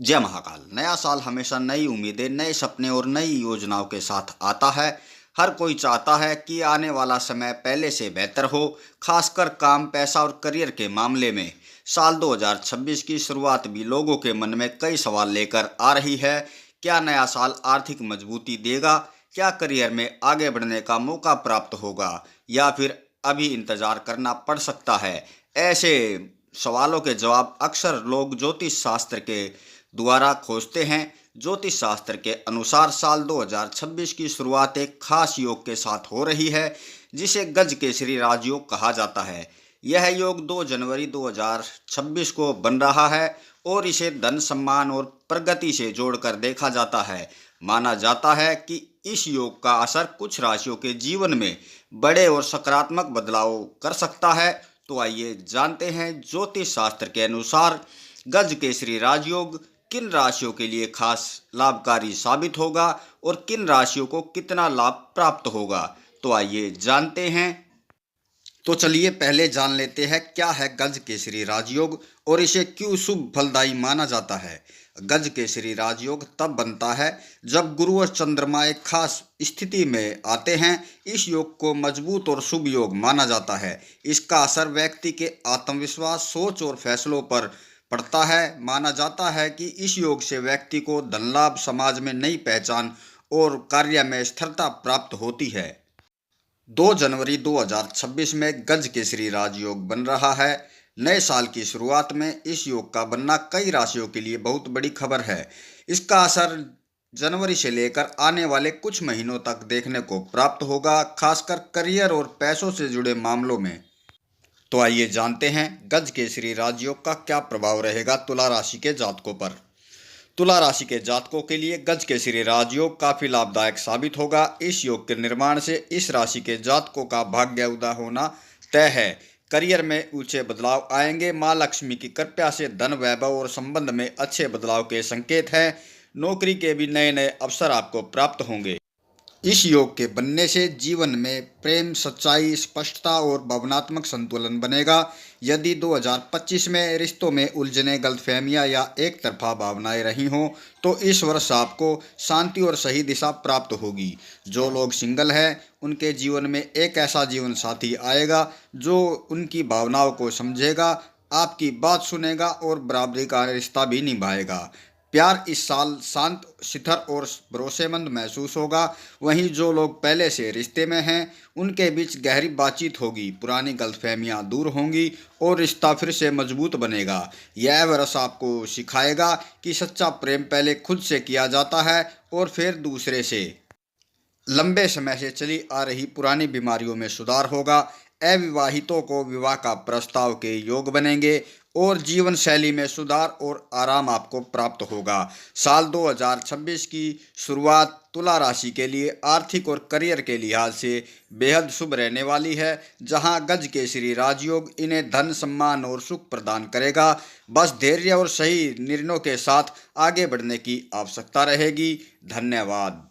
जय महाकाल। नया साल हमेशा नई उम्मीदें, नए सपने और नई योजनाओं के साथ आता है। हर कोई चाहता है कि आने वाला समय पहले से बेहतर हो, खासकर काम, पैसा और करियर के मामले में। साल 2026 की शुरुआत भी लोगों के मन में कई सवाल लेकर आ रही है। क्या नया साल आर्थिक मजबूती देगा? क्या करियर में आगे बढ़ने का मौका प्राप्त होगा, या फिर अभी इंतजार करना पड़ सकता है? ऐसे सवालों के जवाब अक्सर लोग ज्योतिष शास्त्र के द्वारा खोजते हैं। ज्योतिष शास्त्र के अनुसार साल 2026 की शुरुआत एक खास योग के साथ हो रही है, जिसे गज केसरी राजयोग कहा जाता है। यह योग 2 जनवरी 2026 को बन रहा है और इसे धन, सम्मान और प्रगति से जोड़कर देखा जाता है। माना जाता है कि इस योग का असर कुछ राशियों के जीवन में बड़े और सकारात्मक बदलाव कर सकता है। तो आइए जानते हैं ज्योतिष शास्त्र के अनुसार गज केसरी राजयोग किन राशियों के लिए खास लाभकारी साबित होगा और किन राशियों को कितना लाभ प्राप्त होगा। तो आइए जानते हैं। तो चलिए पहले जान लेते हैं क्या है गज केसरी राजयोग और इसे क्यों शुभ फलदायी माना जाता है। गज केसरी राजयोग तब बनता है जब गुरु और चंद्रमा एक खास स्थिति में आते हैं। इस योग को मजबूत और शुभ योग माना जाता है। इसका असर व्यक्ति के आत्मविश्वास, सोच और फैसलों पर पड़ता है। माना जाता है कि इस योग से व्यक्ति को धन लाभ, समाज में नई पहचान और कार्य में स्थिरता प्राप्त होती है। 2 जनवरी 2026 में गज केसरी राजयोग बन रहा है। नए साल की शुरुआत में इस योग का बनना कई राशियों के लिए बहुत बड़ी खबर है। इसका असर जनवरी से लेकर आने वाले कुछ महीनों तक देखने को प्राप्त होगा, खासकर करियर और पैसों से जुड़े मामलों में। तो आइए जानते हैं गज केसरी राजयोग का क्या प्रभाव रहेगा तुला राशि के जातकों पर। तुला राशि के जातकों के लिए गज केसरी राजयोग काफी लाभदायक साबित होगा। इस योग के निर्माण से इस राशि के जातकों का भाग्य उदय होना तय है। करियर में ऊंचे बदलाव आएंगे। माँ लक्ष्मी की कृपा से धन, वैभव और संबंध में अच्छे बदलाव के संकेत हैं। नौकरी के भी नए नए अवसर आपको प्राप्त होंगे। इस योग के बनने से जीवन में प्रेम, सच्चाई, स्पष्टता और भावनात्मक संतुलन बनेगा। यदि 2025 में रिश्तों में उलझने, गलतफहमियां या एक तरफा भावनाएं रही हों, तो इस वर्ष आपको शांति और सही दिशा प्राप्त होगी। जो लोग सिंगल हैं, उनके जीवन में एक ऐसा जीवन साथी आएगा जो उनकी भावनाओं को समझेगा, आपकी बात सुनेगा और बराबरी का रिश्ता भी निभाएगा। प्यार इस साल शांत, स्थिर और भरोसेमंद महसूस होगा। वहीं जो लोग पहले से रिश्ते में हैं, उनके बीच गहरी बातचीत होगी, पुरानी गलतफहमियां दूर होंगी और रिश्ता फिर से मजबूत बनेगा। यह वर्ष आपको सिखाएगा कि सच्चा प्रेम पहले खुद से किया जाता है और फिर दूसरे से। लंबे समय से चली आ रही पुरानी बीमारियों में सुधार होगा। अविवाहितों को विवाह का प्रस्ताव के योग बनेंगे और जीवन शैली में सुधार और आराम आपको प्राप्त होगा। साल 2026 की शुरुआत तुला राशि के लिए आर्थिक और करियर के लिहाज से बेहद शुभ रहने वाली है। जहां गज केसरी राजयोग इन्हें धन, सम्मान और सुख प्रदान करेगा। बस धैर्य और सही निर्णयों के साथ आगे बढ़ने की आवश्यकता रहेगी। धन्यवाद।